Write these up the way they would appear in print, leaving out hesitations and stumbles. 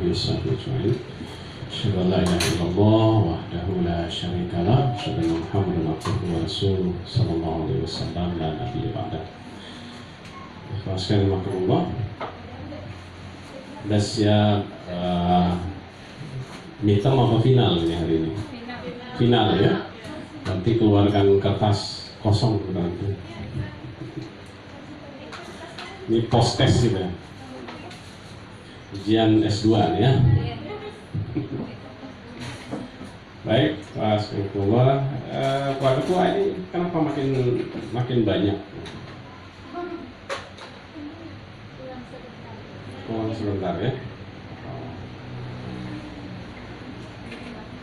alihi wasahbihi ajma'in. Asyhadu an la ilaha illallah wahdahu la syarika lah, asyhadu anna Muhammadan abduhu wa rasuluh sallallahu alaihi wasallam la nabiyya ba'dah. Ikhlaskan makrullah. Udah siap midterm apa final ini hari ini? Final ya. Nanti keluarkan kertas kosong nanti. Ini post test gitu ya. Ujian S2 nih ya. Baik, Pak Ketua, Pak Ketua ini kenapa makin banyak? Pulang sebentar ya.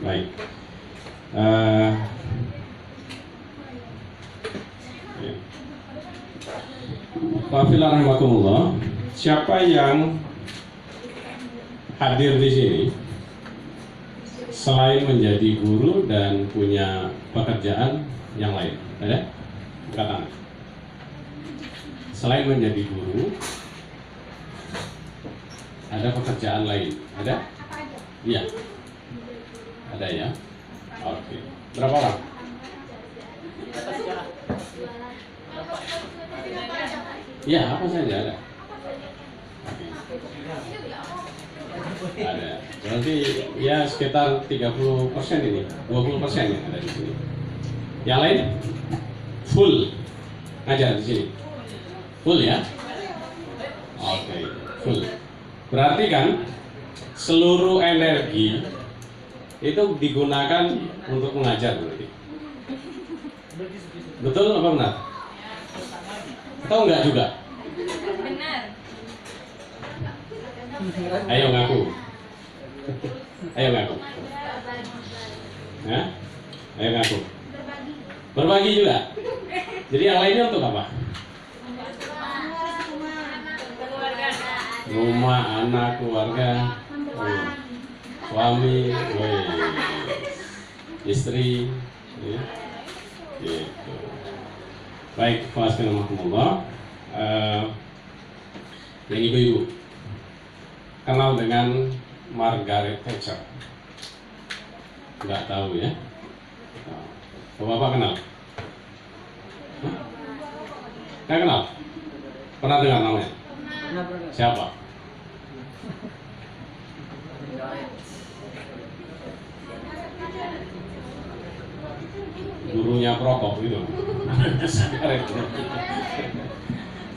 Baik. Pak Filarahmatullah, siapa yang hadir di sini selain menjadi guru dan punya pekerjaan yang lain? Ada? Katakan. Selain menjadi guru, ada pekerjaan lain? Ada? Iya. Ada ya? Oke. Berapa orang? Ya, apa saja ada. Ada. Berarti ya sekitar 30% ini, 20% yang ada di sini. Yang lain full ngajar di sini. Full ya? Oke, full. Berarti kan seluruh energi itu digunakan untuk mengajar berarti. Betul apa benar? Atau enggak juga? Benar. Ayo ngaku. Ayo ngaku. Ya? Ayo ngaku. Berbagi juga. Jadi yang lainnya untuk apa? Rumah, anak, keluarga, suami, istri, ya. Gitu. Baik, Assalamualaikum. Yang ibu-ibu kenal dengan Margaret Thatcher? Nggak tahu ya? Bapak kenal? Nggak kenal? Pernah dengar namanya? Siapa? Gurunya Prokop gitu.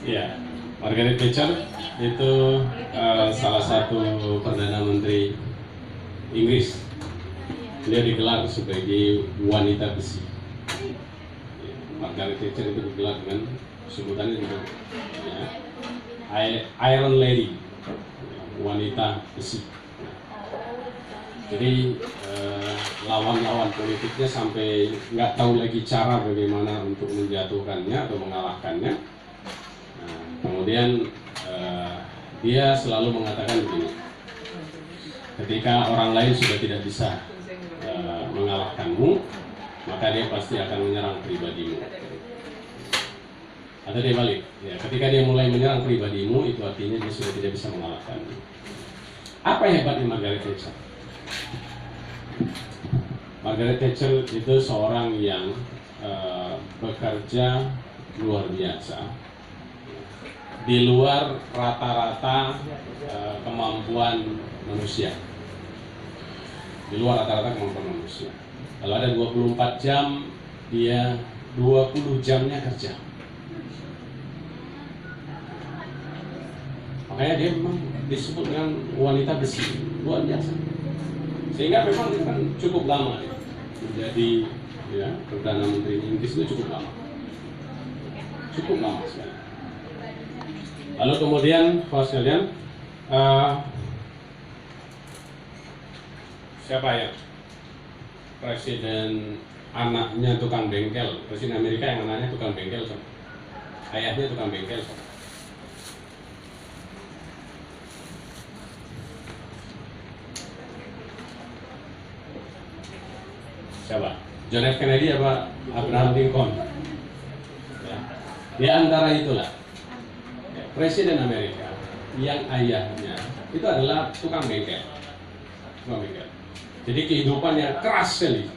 Ya, Margaret Thatcher itu salah satu perdana menteri Inggris. Dia digelar sebagai wanita besi. Ya, Margaret Thatcher itu digelar dengan sebutannya juga ya, Iron Lady, wanita besi. Jadi lawan-lawan politiknya sampai nggak tahu lagi cara bagaimana untuk menjatuhkannya atau mengalahkannya. Nah, kemudian dia selalu mengatakan begini, ketika orang lain sudah tidak bisa mengalahkanmu, maka dia pasti akan menyerang pribadimu. Atau dia balik, ya, ketika dia mulai menyerang pribadimu, itu artinya dia sudah tidak bisa mengalahkanmu. Apa hebatnya Margaret Thatcher? Margaret Thatcher itu seorang yang bekerja luar biasa, di luar rata-rata kemampuan manusia. Di luar rata-rata kemampuan manusia. Kalau ada 24 jam, dia 20 jamnya kerja. Makanya dia memang disebut dengan wanita besi, luar biasa. Sehingga memang kan cukup lama ya, menjadi ya, Perdana Menteri Inggris itu cukup lama sekali. Lalu kemudian, kalau sekalian, siapa ya presiden anaknya tukang bengkel, presiden Amerika yang anaknya tukang bengkel, so. Ayahnya tukang bengkel, so. Siapa? John F. Kennedy apa Abraham Lincoln? Ya. Di antara itulah ya, presiden Amerika yang ayahnya itu adalah tukang bengkel. Tukang bengkel. Jadi kehidupan yang keras sekali,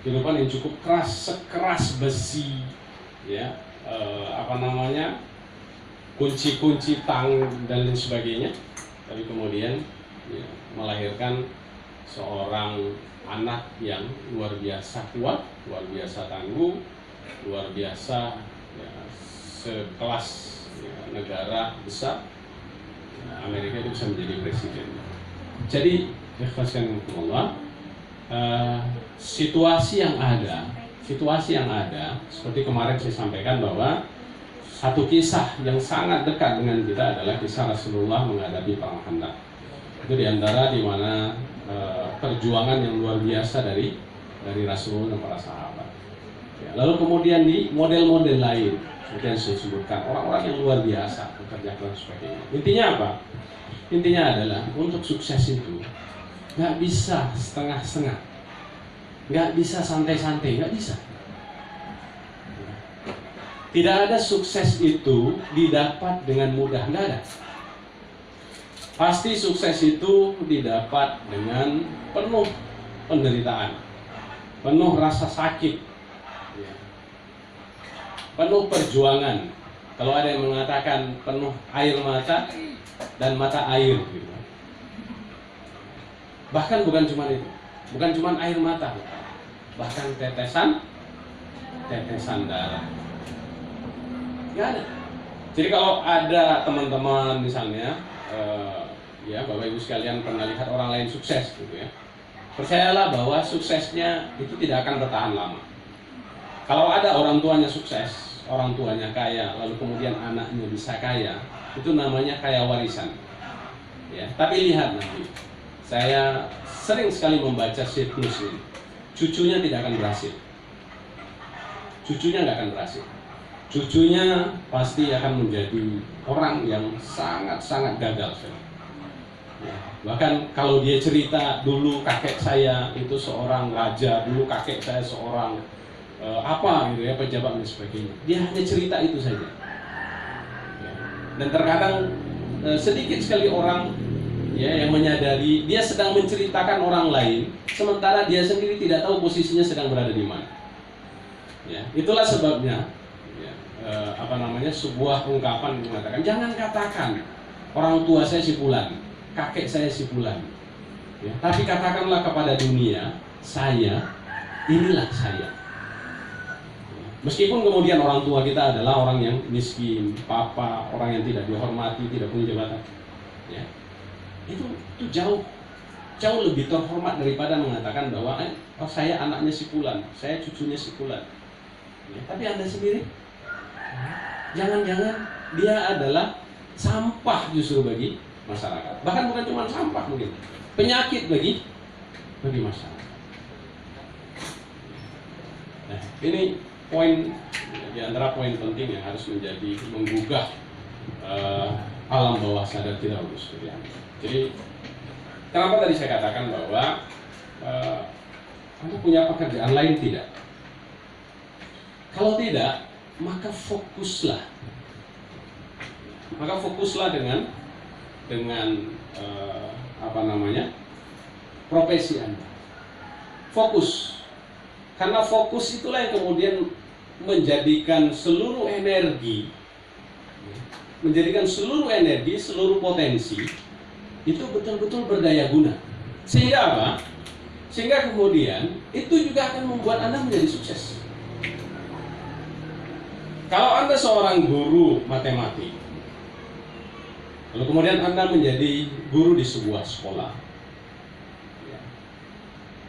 kehidupan yang cukup keras, sekeras besi, ya, kunci-kunci tang dan lain sebagainya. Tapi kemudian ya, melahirkan seorang anak yang luar biasa kuat, luar biasa tangguh, luar biasa, ya, sekelas ya, negara besar. Amerika itu bisa menjadi presiden. Jadi, ikhlaskanillah, situasi yang ada, seperti kemarin saya sampaikan bahwa satu kisah yang sangat dekat dengan kita adalah kisah Rasulullah menghadapi perang Khandaq. Itu diantara di mana perjuangan yang luar biasa dari Rasul dan para sahabat. Ya, lalu kemudian di model-model lain, seperti yang saya sebutkan, orang-orang yang luar biasa bekerja keras sebagainya. Intinya apa? Intinya adalah untuk sukses itu nggak bisa setengah-setengah, nggak bisa santai-santai, nggak bisa. Tidak ada sukses itu didapat dengan mudah, nggak ada. Pasti sukses itu didapat dengan penuh penderitaan, penuh rasa sakit, penuh perjuangan. Kalau ada yang mengatakan penuh air mata dan mata air, gitu. Bahkan bukan cuma itu, bukan cuma air mata, bahkan tetesan darah. Nggak ada. Jadi kalau ada teman-teman misalnya, ya Bapak Ibu sekalian pernah lihat orang lain sukses, gitu ya. Percayalah bahwa suksesnya itu tidak akan bertahan lama. Kalau ada orang tuanya sukses, orang tuanya kaya, lalu kemudian anaknya bisa kaya, itu namanya kaya warisan. Ya, tapi lihat nanti, saya sering sekali membaca siklus ini. Cucunya tidak akan berhasil. Cucunya nggak akan berhasil. Cucunya pasti akan menjadi orang yang sangat-sangat gagal. Ya, bahkan kalau dia cerita dulu kakek saya itu seorang raja, dulu kakek saya seorang gitu ya, pejabat dan sebagainya. Dia hanya cerita itu saja. Ya. Dan terkadang sedikit sekali orang ya yang menyadari dia sedang menceritakan orang lain, sementara dia sendiri tidak tahu posisinya sedang berada di mana. Ya, itulah sebabnya sebuah ungkapan mengatakan jangan katakan orang tua saya si fulan, kakek saya si fulan, ya, tapi katakanlah kepada dunia inilah saya. Meskipun kemudian orang tua kita adalah orang yang miskin, papa, orang yang tidak dihormati, tidak punya jabatan, ya, itu jauh lebih terhormat daripada mengatakan bahwa saya anaknya si fulan, saya cucunya si fulan. Ya, tapi Anda sendiri, jangan-jangan dia adalah sampah justru bagi masyarakat. Bahkan bukan cuma sampah, mungkin penyakit bagi masyarakat. Nah, ini poin di antara poin penting yang harus menggugah alam bawah sadar kita seperti ini. Jadi kenapa tadi saya katakan bahwa Anda punya pekerjaan lain? Tidak. Kalau tidak, maka fokuslah dengan profesi Anda. Fokus, karena fokus itulah yang kemudian menjadikan seluruh energi, seluruh potensi itu betul-betul berdaya guna. Sehingga apa? Sehingga kemudian itu juga akan membuat Anda menjadi sukses. Kalau Anda seorang guru matematik, lalu kemudian Anda menjadi guru di sebuah sekolah, ya,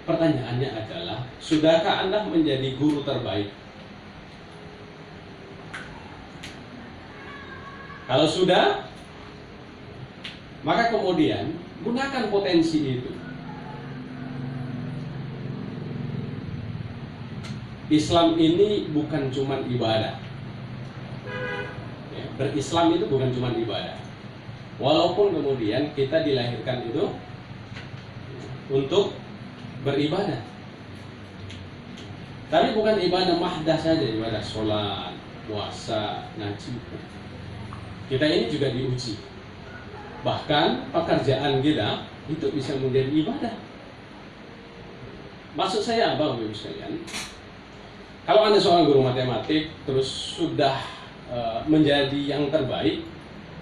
pertanyaannya adalah, sudahkah Anda menjadi guru terbaik? Kalau sudah, maka kemudian gunakan potensi itu. Islam ini bukan cuma ibadah. Berislam itu bukan cuma ibadah. Walaupun kemudian kita dilahirkan itu untuk beribadah, tapi bukan ibadah mahdah saja, ibadah sholat, puasa, ngaji. Kita ini juga diuji. Bahkan pekerjaan kita itu bisa menjadi ibadah. Maksud saya apa, Bapak Ibu sekalian? Kalau Anda seorang guru matematik terus sudah menjadi yang terbaik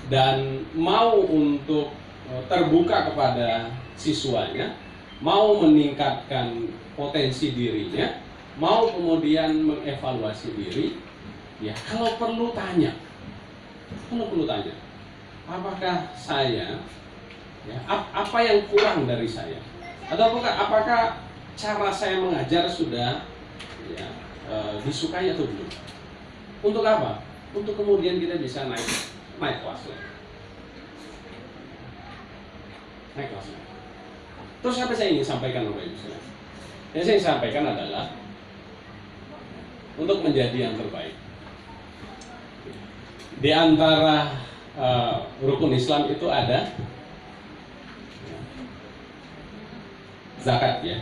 dan mau untuk terbuka kepada siswanya, mau meningkatkan potensi dirinya, mau kemudian mengevaluasi diri, ya kalau perlu tanya, apakah saya, ya, apa yang kurang dari saya, atau apakah cara saya mengajar sudah ya, disukai atau belum? Untuk apa? Untuk kemudian kita bisa naik kelas lagi. Naik kelas lagi. Terus apa saya ingin sampaikan Bapak Ibu sekalian? Yang saya ingin sampaikan adalah untuk menjadi yang terbaik. Di antara rukun Islam itu ada zakat, ya.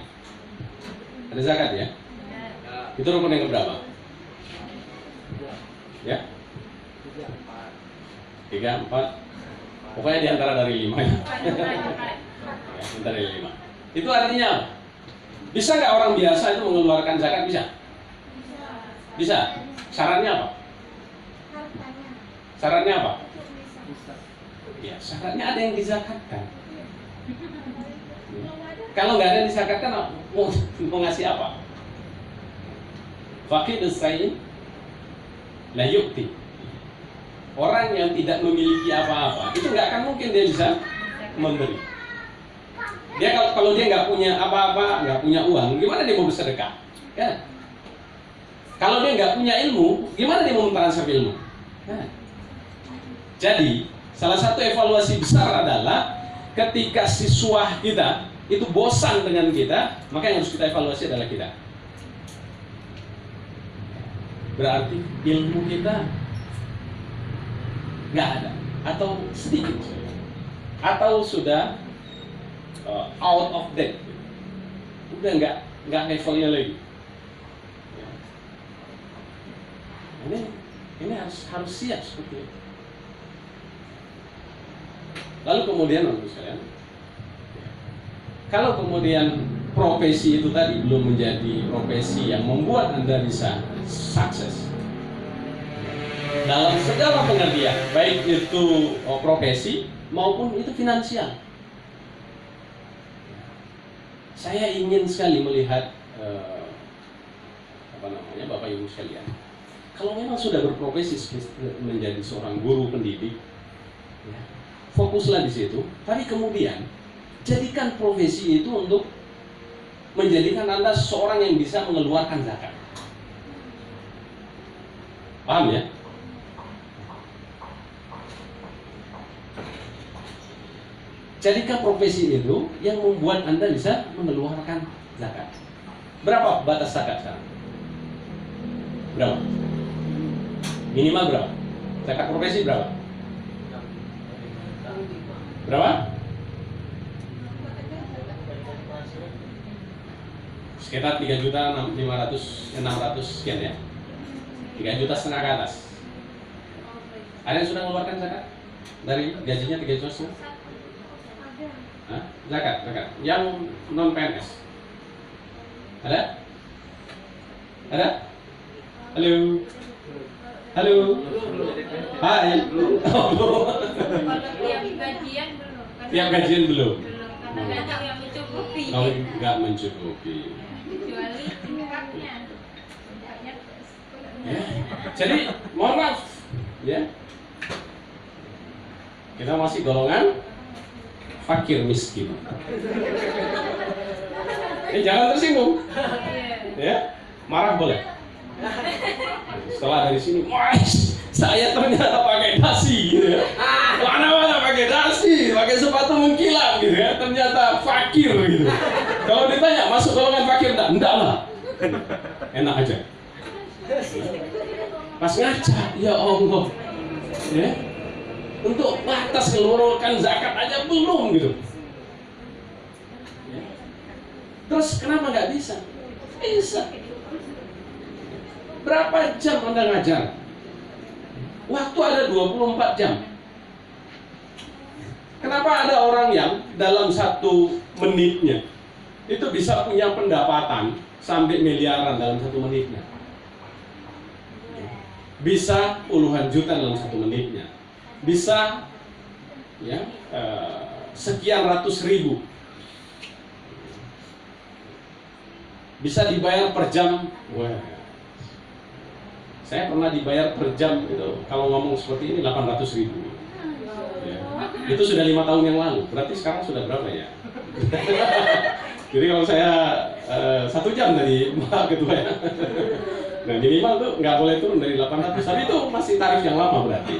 Ada zakat, ya. Itu rukun yang keberapa? Ya? 3, 4. Pokoknya di antara dari 5, ya. Antara dari 5. Itu artinya apa? Bisa nggak orang biasa itu mengeluarkan zakat? Bisa? Bisa. Syaratnya apa? Syaratnya apa? Ya, syaratnya ada yang dizakatkan. Kalau nggak ada yang dizakatkan, mau ngasih apa? Faqidus sayin la yukti. Orang yang tidak memiliki apa-apa itu nggak akan mungkin dia bisa memberi. Dia kalau dia nggak punya apa-apa, nggak punya uang, gimana dia mau bersedekah? Ya. Kalau dia nggak punya ilmu, gimana dia mau mentransfer ilmu? Ya. Jadi salah satu evaluasi besar adalah ketika siswa kita itu bosan dengan kita, maka yang harus kita evaluasi adalah kita. Berarti ilmu kita nggak ada atau sedikit, atau sudah out of date, udah nggak levelnya lagi. Ini harus siap seperti itu. Lalu kemudian Bapak sekalian, kalau kemudian profesi itu tadi belum menjadi profesi yang membuat Anda bisa sukses dalam segala pengertian, baik itu profesi maupun itu finansial. Saya ingin sekali melihat Bapak Ibu sekalian, kalau memang sudah berprofesi menjadi seorang guru pendidik, ya, fokuslah di situ. Tapi kemudian jadikan profesi itu untuk menjadikan Anda seorang yang bisa mengeluarkan zakat. Paham, ya? Jadikan profesi itu yang membuat Anda bisa mengeluarkan zakat. Berapa batas zakat sekarang? Berapa? Minimal berapa? Zakat profesi berapa? Berapa? Sekitar 3.500.600 sekian, ya. 3,5 juta ke atas. Ada yang sudah mengeluarkan zakat? Dari gajinya 3,5 juta? Zakat. Yang non PNS ada? Halo. Hai. Tiap gajian belum. Karena nggak mencukupi. Nggak mencukupi. Kecuali tingkatnya. Ya. Jadi mohon maaf, ya. Kita masih golongan fakir miskin. Jangan tersinggung. Ya, marah boleh. Setelah dari sini, saya ternyata pakai dasi, gitu ya. Mana pakai dasi, pakai sepatu mengkilap, gitu ya. Ternyata fakir, gitu. Kalau ditanya masuk golongan fakir, enggak lah. Enak aja. Pas ngaca, ya Allah, ya. Untuk batas mengeluarkan zakat aja belum, gitu. Ya. Terus kenapa nggak bisa? Bisa. Berapa jam Anda ngajar? Waktu ada 24 jam. Kenapa ada orang yang dalam 1 menitnya itu bisa punya pendapatan sampai miliaran dalam 1 menitnya? Bisa puluhan juta dalam 1 menitnya. Bisa ya sekian ratus ribu. Bisa dibayar per jam. Wah. Saya pernah dibayar per jam itu kalau ngomong seperti ini 800.000. Ya. Itu sudah 5 tahun yang lalu. Berarti sekarang sudah berapa ya? Jadi kalau saya 1 jam dari Pak Ketua ya. Nah minimal tuh nggak boleh turun dari 800. Tapi itu masih tarif yang lama berarti.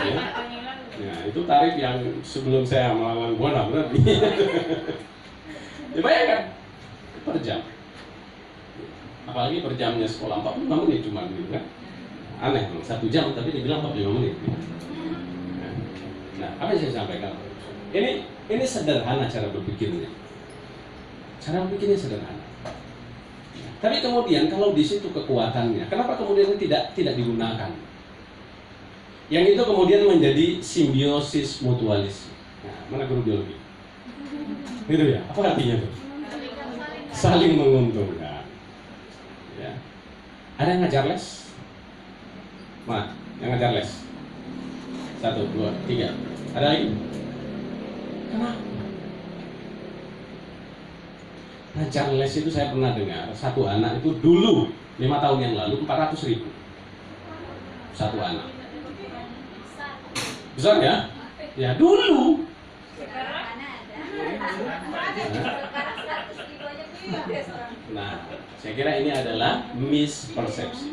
Ya. Nah itu tarif yang sebelum saya melawan Buana berarti. Ya bayangkan per jam. Apalagi per jamnya sekolah 45 menit cuma gitu kan. Aneh, 1 jam tapi dibilang 45 menit. Nah, apa yang saya sampaikan? Ini sederhana cara berpikirnya. Cara berpikirnya sederhana. Tapi kemudian kalau di situ kekuatannya, kenapa kemudian tidak digunakan? Yang itu kemudian menjadi simbiosis mutualis. Nah, mana guru biologi? Gitu ya. Apa artinya tuh? Saling menguntungkan. Ya. Ada yang ngajar les? Mana? Yang ngajar les? 1, 2, 3. Ada lagi? Kenapa? Ngajar les itu saya pernah dengar, 1 anak itu dulu 5 tahun yang lalu 400.000. 1 anak. Besar ya? Ya dulu. Nah, saya kira ini adalah mispersepsi.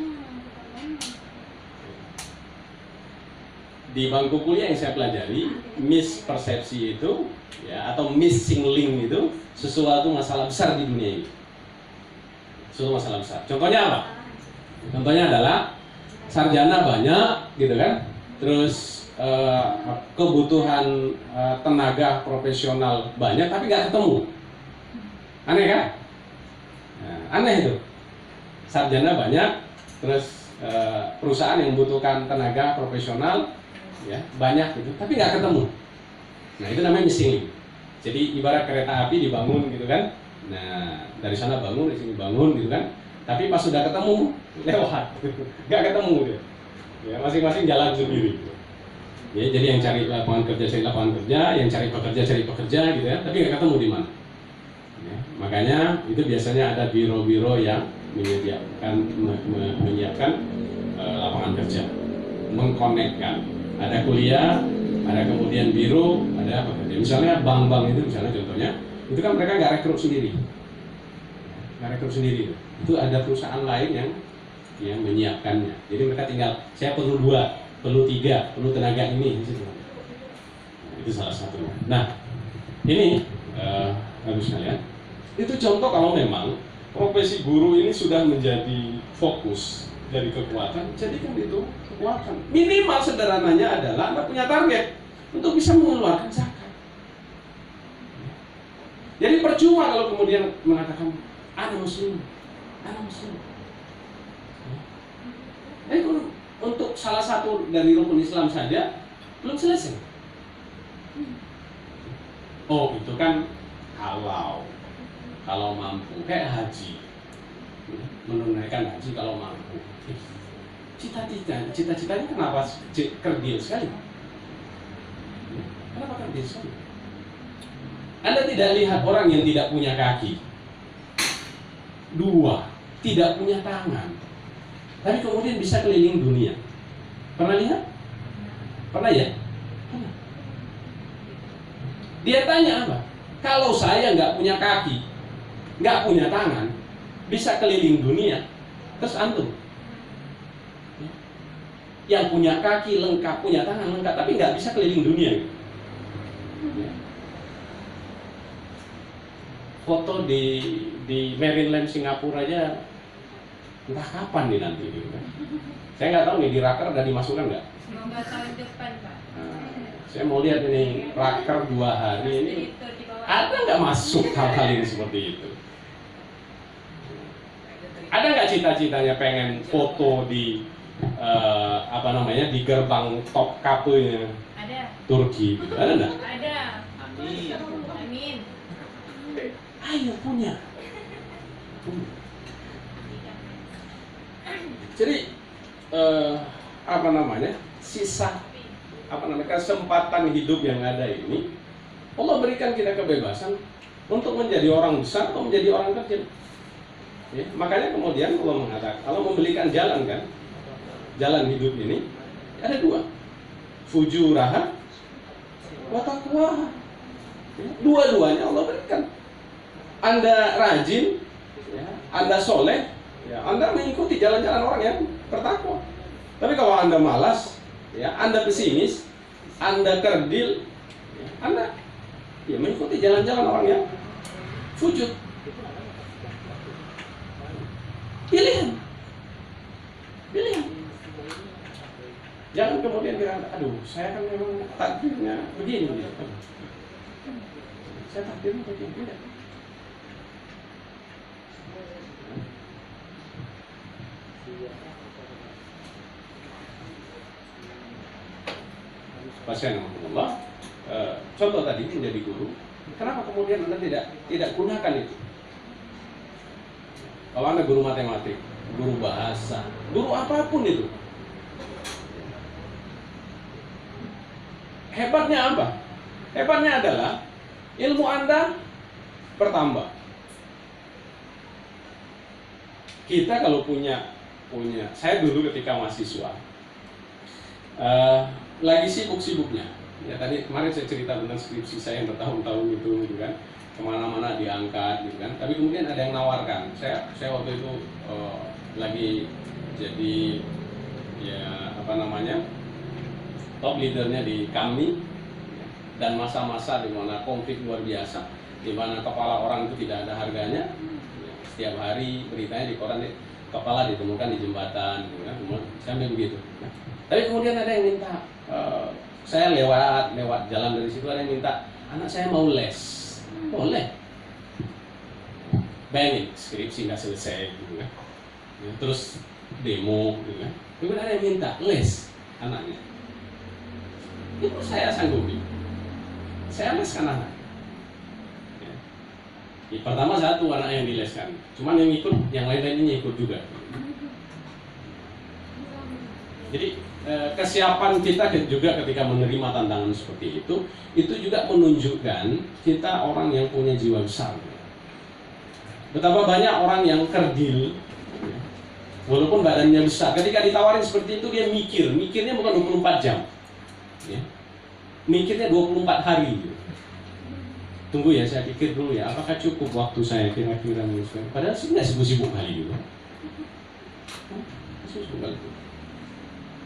Di bangku kuliah yang saya pelajari, mispersepsi itu ya atau missing link itu sesuatu masalah besar di dunia ini. Suatu masalah besar. Contohnya apa? Contohnya adalah sarjana banyak gitu kan. Terus kebutuhan tenaga profesional banyak tapi nggak ketemu. Aneh kan? Nah, aneh itu. Sarjana banyak, terus perusahaan yang membutuhkan tenaga profesional ya banyak gitu, tapi nggak ketemu. Nah itu namanya missing link. Jadi ibarat kereta api dibangun gitu kan. Nah dari sana bangun, dari sini bangun gitu kan. Tapi pas sudah ketemu lewat, nggak ketemu gitu. Ya masing-masing jalan sendiri. Ya jadi yang cari lapangan kerja cari lapangan kerja, yang cari pekerja gitu ya. Tapi nggak ketemu di mana. Ya, makanya itu biasanya ada biro-biro yang menyiapkan lapangan kerja, mengkonekkan. Ada kuliah, ada kemudian biro, ada pekerja. Misalnya bank-bank itu misalnya contohnya, itu kan mereka nggak rekrut sendiri, Itu ada perusahaan lain yang menyiapkannya. Jadi mereka tinggal, saya perlu 2, perlu 3, perlu tenaga ini. Nah, itu salah satunya. Nah, ini harus kalian. Itu contoh kalau memang profesi guru ini sudah menjadi fokus dari kekuatan, jadikan itu kekuatan. Minimal sederhananya adalah Anda punya target untuk bisa mengeluarkan zakat. Jadi percuma kalau kemudian mengatakan ana muslim. Untuk salah satu dari rukun Islam saja belum selesai. Oh itu kan kalau mampu kayak haji, menunaikan haji kalau mampu. Cita-citanya kenapa kerdil sekali? Kenapa kerdil sekali? Anda tidak lihat orang yang tidak punya kaki, 2, tidak punya tangan, tapi kemudian bisa keliling dunia. Pernah lihat? Pernah ya? Pernah. Dia tanya apa? Kalau saya nggak punya kaki, nggak punya tangan, bisa keliling dunia, terus antum yang punya kaki lengkap, punya tangan lengkap, tapi nggak bisa keliling dunia. Foto di Maryland Singapura aja entah kapan nih nanti gitu kan. Saya nggak tahu nih di raker udah dimasukkan nggak? Semoga tahun depan Pak. Nah, saya mau lihat ini raker 2 hari ini ada nggak masuk hal-hal ini seperti itu? Ada nggak cita-citanya pengen foto di di gerbang top kapenya? Ada. Turki gitu. Ada nggak? Ada. Amin. Amin. Ayo punya. Jadi apa namanya, sisa apa namanya kesempatan hidup yang ada ini, Allah berikan kita kebebasan untuk menjadi orang besar atau menjadi orang kecil. Ya, makanya kemudian Allah mengatakan, Allah memberikan jalan kan, jalan hidup ini ada dua, fujuraha wa taqwaha. Ya, dua-duanya Allah berikan. Anda rajin, ya, Anda soleh, ya, Anda mengikuti jalan-jalan orang yang bertakwa. Tapi kalau Anda malas, ya, Anda pesimis, Anda kerdil, ya, Anda ya mengikuti jalan-jalan orang yang fujur. Pilihan. Pilihan. Jangan kemudian bilang, aduh, saya kan memang takdirnya begini. Saya takdirnya begini. Tidak. Pasien Allah, contoh tadi menjadi guru, kenapa kemudian Anda tidak gunakan itu? Kalau Anda guru matematik, guru bahasa, guru apapun itu, hebatnya apa? Hebatnya adalah ilmu Anda bertambah. Kita kalau punya, saya dulu ketika mahasiswa, lagi sibuk-sibuknya. Ya tadi kemarin saya cerita tentang skripsi saya yang bertahun-tahun itu, gitu kan, kemana-mana diangkat, gitu kan. Tapi kemudian ada yang nawarkan. Saya waktu itu lagi jadi ya apa namanya top leadernya di kami, dan masa-masa di mana konflik luar biasa, di mana kepala orang itu tidak ada harganya. Setiap hari beritanya di koran, kepala ditemukan di jembatan, gitu kan. Sampai begitu. Tapi kemudian ada yang minta, saya lewat jalan dari situ, ada yang minta, anak saya mau les. Boleh. Bayangin, skripsi nggak selesai, gitu kan. Ya, terus demo, gitu kan. Kemudian ada yang minta les anaknya. Itu saya sanggupi. Saya leskan anak. Ya, pertama satu anak yang dileskan, cuman yang ikut, yang lain-lainnya ikut juga. Jadi kesiapan kita juga ketika menerima tantangan seperti itu juga menunjukkan kita orang yang punya jiwa besar. Betapa banyak orang yang kerdil, walaupun badannya besar, ketika ditawarin seperti itu dia mikirnya bukan 24 jam, ya. Mikirnya 24 hari. Tunggu ya, saya pikir dulu ya, apakah cukup waktu saya kira-kira menyesuaikan. Padahal sih nggak sibuk-sibuk kali juga. Sibuk kali.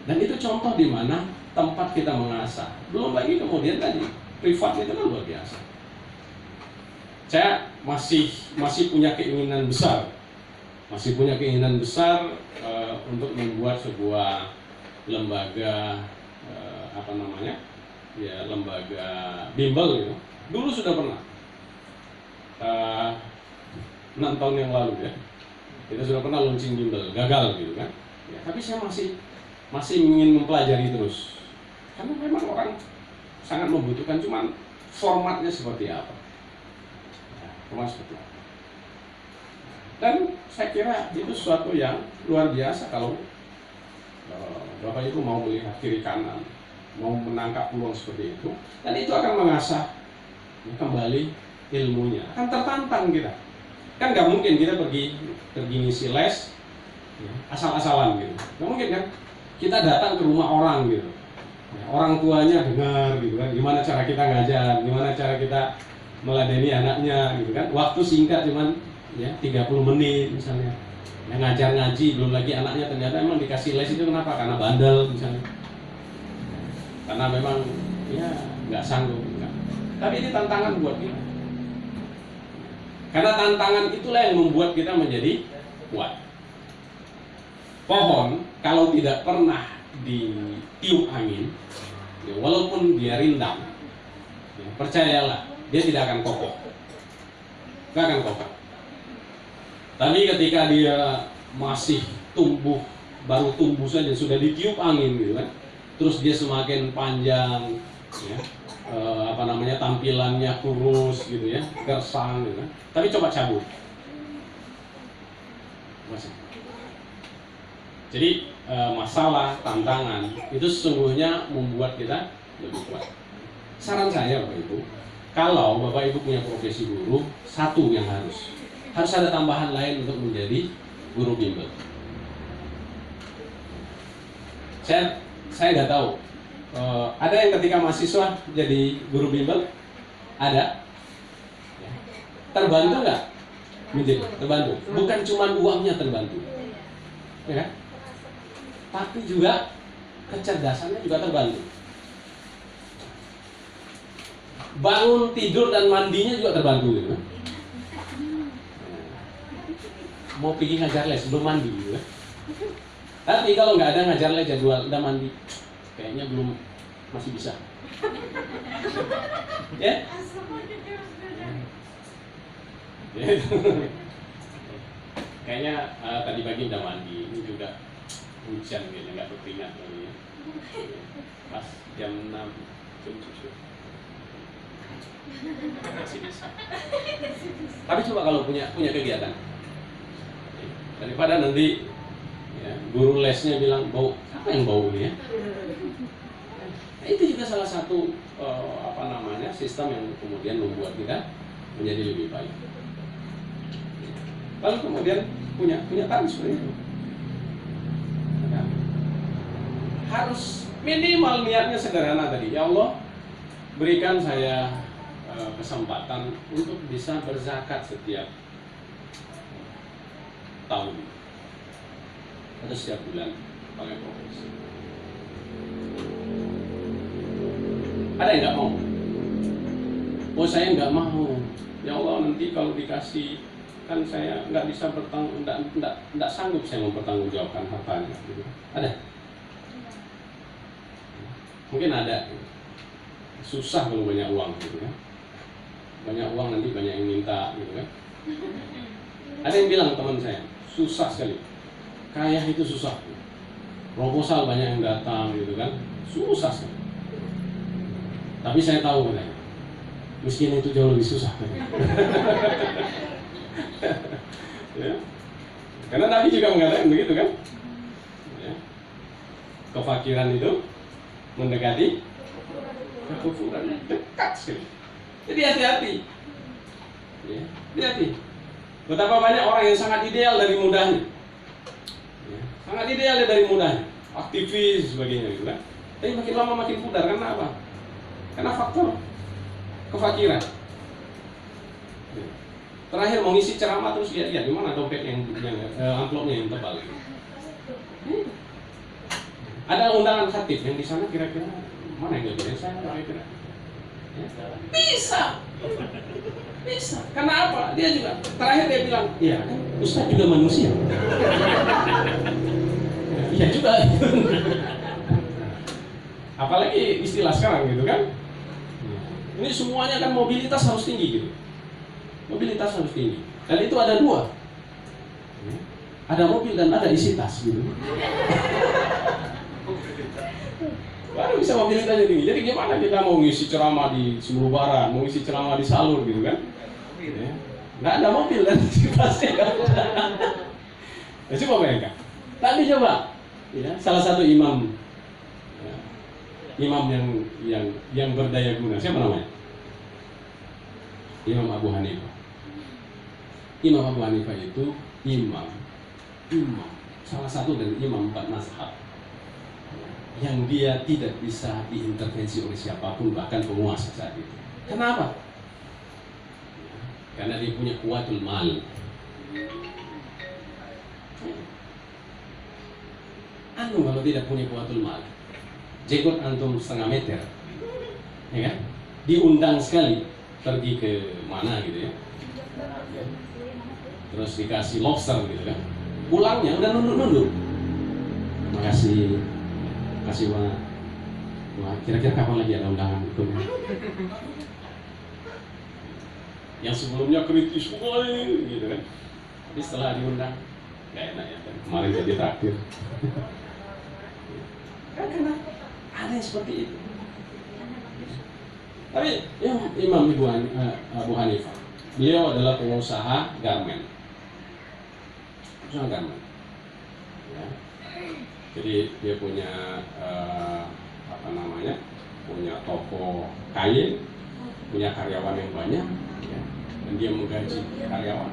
Dan itu contoh di mana tempat kita mengasah. Belum lagi kemudian tadi privat itu kan luar biasa. Saya masih punya keinginan besar, untuk membuat sebuah lembaga apa namanya, ya lembaga bimbel gitu. Dulu sudah pernah 6 tahun yang lalu ya, kita sudah pernah launching bimbel, gagal gitu kan. Ya, tapi saya masih ingin mempelajari terus, karena memang orang sangat membutuhkan, cuman formatnya seperti apa, ya, format seperti apa. Dan saya kira itu sesuatu yang luar biasa kalau Bapak Ibu mau melihat kiri kanan, mau menangkap peluang seperti itu, dan itu akan mengasah kembali ilmunya. Akan tertantang kita, kan nggak mungkin kita pergi ngisi les ya, asal-asalan gitu, nggak mungkin kan. Kita datang ke rumah orang gitu, ya, orang tuanya dengar gitu kan, gimana cara kita ngajar, gimana cara kita meladeni anaknya gitu kan. Waktu singkat cuman ya 30 menit misalnya, yang ngajar ngaji, belum lagi anaknya ternyata emang dikasih les itu kenapa? Karena bandel misalnya, karena memang ya nggak sanggup enggak. Tapi ini tantangan buat kita, karena tantangan itulah yang membuat kita menjadi kuat. Pohon kalau tidak pernah ditiup angin, ya, walaupun dia rindang, ya, percayalah dia tidak akan kokoh, nggak akan kokoh. Tapi ketika dia masih tumbuh, baru tumbuh saja sudah ditiup angin gitu kan, terus dia semakin panjang, ya, tampilannya kurus gitu ya, gersang gitu. Tapi coba cabut. Masih. Jadi masalah, tantangan itu sesungguhnya membuat kita lebih kuat. Saran saya Bapak Ibu, kalau Bapak Ibu punya profesi guru, satu yang harus ada tambahan lain untuk menjadi guru bimbel. Saya nggak tahu. Ada yang ketika mahasiswa jadi guru bimbel? Ada. Terbantu nggak? Menjadi terbantu. Bukan cuma uangnya terbantu, ya kan? Tapi juga kecerdasannya juga terbantu. Bangun, tidur dan mandinya juga terbantu gitu kan? Mau pergi ngajar les belum mandi gitu kan? Tapi kalau nggak ada ngajar les jadwal udah mandi, kayaknya belum, masih bisa. Ya? Kayaknya tadi pagi udah mandi, ini juga hujan kayaknya nggak berkeringat lagi ya. Pas jam 6 jam 7 masih bisa. Tapi coba kalau punya kegiatan, daripada nanti ya, guru lesnya bilang bau, apa yang bau ini ya? Nah, itu juga salah satu sistem yang kemudian membuat kita menjadi lebih baik. Lalu kemudian punya tahan seperti itu. Nah, harus minimal niatnya sederhana tadi. Ya Allah, berikan saya kesempatan untuk bisa berzakat setiap tahun atau setiap bulan pakai profesi. Ada yang nggak mau? Oh saya nggak mau. Ya Allah, nanti kalau dikasih kan saya nggak bisa nggak sanggup saya mempertanggungjawabkan hartanya. Gitu. Ada? Mungkin ada. Susah kalau banyak uang gitu kan. Banyak uang nanti banyak yang minta gitu kan. Ada yang bilang teman saya, susah sekali. Kaya itu susah. Proposal banyak yang datang gitu kan. Susah sekali. Tapi saya tahu katanya, miskin itu jauh lebih susah. Ya. Karena Nabi juga mengatakan begitu kan. Ya. Kefakiran itu mendekati kekufuran, dekat sekali. Jadi hati-hati. Ya, hati-hati. Betapa banyak orang yang sangat ideal dari mudahnya. Ya, sangat ideal dari mudahnya. Aktivis sebagainya gitu kan. Tapi makin lama makin pudar, karena apa? Karena faktor kefakiran. Ya. Terakhir mau ngisi ceramah terus lihat di mana dompet yang amplopnya yang tebal. Ada undangan khatib yang di sana kira-kira mana yang gak bisa kira-kira? Bisa. Karena apa? Dia juga terakhir dia bilang, iya kan Ustaz juga manusia. Iya juga. Apalagi istilah sekarang gitu kan. Ini semuanya kan mobilitas harus tinggi gitu. Mobilitas harus tinggi. Dan itu ada dua. Ada mobil dan ada isi tas gitu. Baru bisa mobilitasnya tinggi. Jadi gimana kita mau ngisi ceramah di Sumur Barat, mau ngisi ceramah di Salur gitu kan? Ya. Nggak ada mobil dan pasti nggak ada. Ya, coba bayangkan. Tadi coba, ya, salah satu imam, ya, imam yang berdaya guna. Siapa namanya? Imam Abu Hanifah. Imam Abu Hanifah itu imam, salah satu dari imam 4 mazhab yang dia tidak bisa diintervensi oleh siapapun, bahkan penguasa saat itu. Kenapa? Karena dia punya kuatul mal. Antum kalau tidak punya kuatul mal, jenggot antum 1,5 meter, ya kan? Diundang sekali pergi ke mana gitu ya, terus dikasih lobster gitu kan, pulangnya udah nunduk. Makasih Pak. Wah, kira-kira kapan lagi ada undangan itu? Yang sebelumnya kritis sekali, gitu kan. Tapi setelah diundang, nggak enak ya. Kemarin jadi terakhir. Karena Ada yang seperti itu. Tapi Imam Abu Hanifah, beliau adalah pengusaha garmen. Pengusaha garmen. Ya. Jadi dia punya punya toko kain, punya karyawan yang banyak, ya, dan dia menggaji karyawan.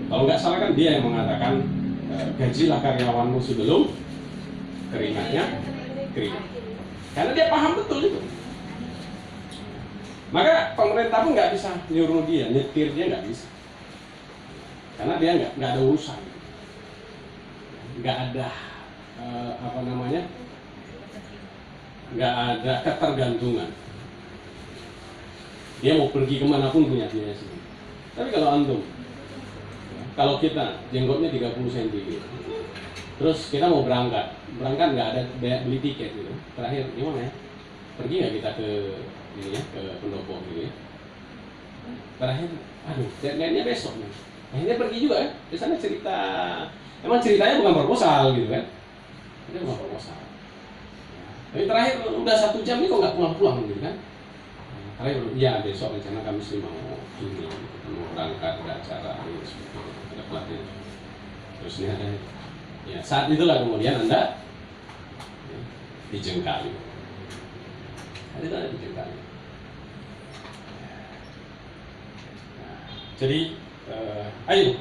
Kalau nggak salah kan dia yang mengatakan gajilah karyawanmu sebelum keringatnya kering. Karena dia paham betul itu. Maka pemerintah pun nggak bisa nyuruh dia, nyetir dia nggak bisa. Karena dia nggak ada urusan, nggak ada nggak ada ketergantungan. Dia mau pergi kemanapun punya biaya sendiri. Tapi kalau antum, kalau kita jenggotnya 30 cm gitu, terus kita mau berangkat nggak ada beli tiket gitu. Terakhir gimana ya? Pergi nggak kita ke ini ya, ke pendopo gitu ya? Terakhir, aduh, deadline-nya besok nih. Akhirnya pergi juga ya. Di sana cerita, emang ceritanya bukan proposal gitu kan? Ini bukan proposal. Tapi terakhir udah 1 jam nih kok nggak pulang-pulang gitu kan? Terakhir, iya besok rencana kami sih mau ini, mau berangkat ke acara ini seperti itu, ada pelatihan. Terus ini ada, ya saat itulah kemudian Anda dijengkali. Ada dijengkali. Jadi, ayo,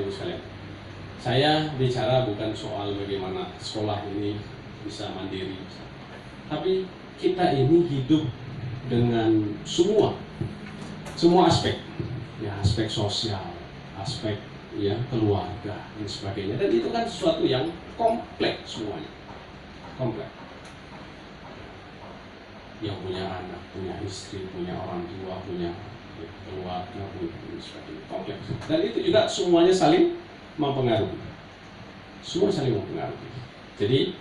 ibu sekalian, saya bicara bukan soal bagaimana sekolah ini bisa mandiri, tapi kita ini hidup dengan semua aspek, ya aspek sosial, aspek ya keluarga dan sebagainya, dan itu kan sesuatu yang kompleks semuanya, kompleks. Yang punya anak, punya istri, punya orang tua, punya keluarga, punya sebagainya, kompleks. Dan itu juga semuanya saling mempengaruhi. Semua saling mempengaruhi. Jadi,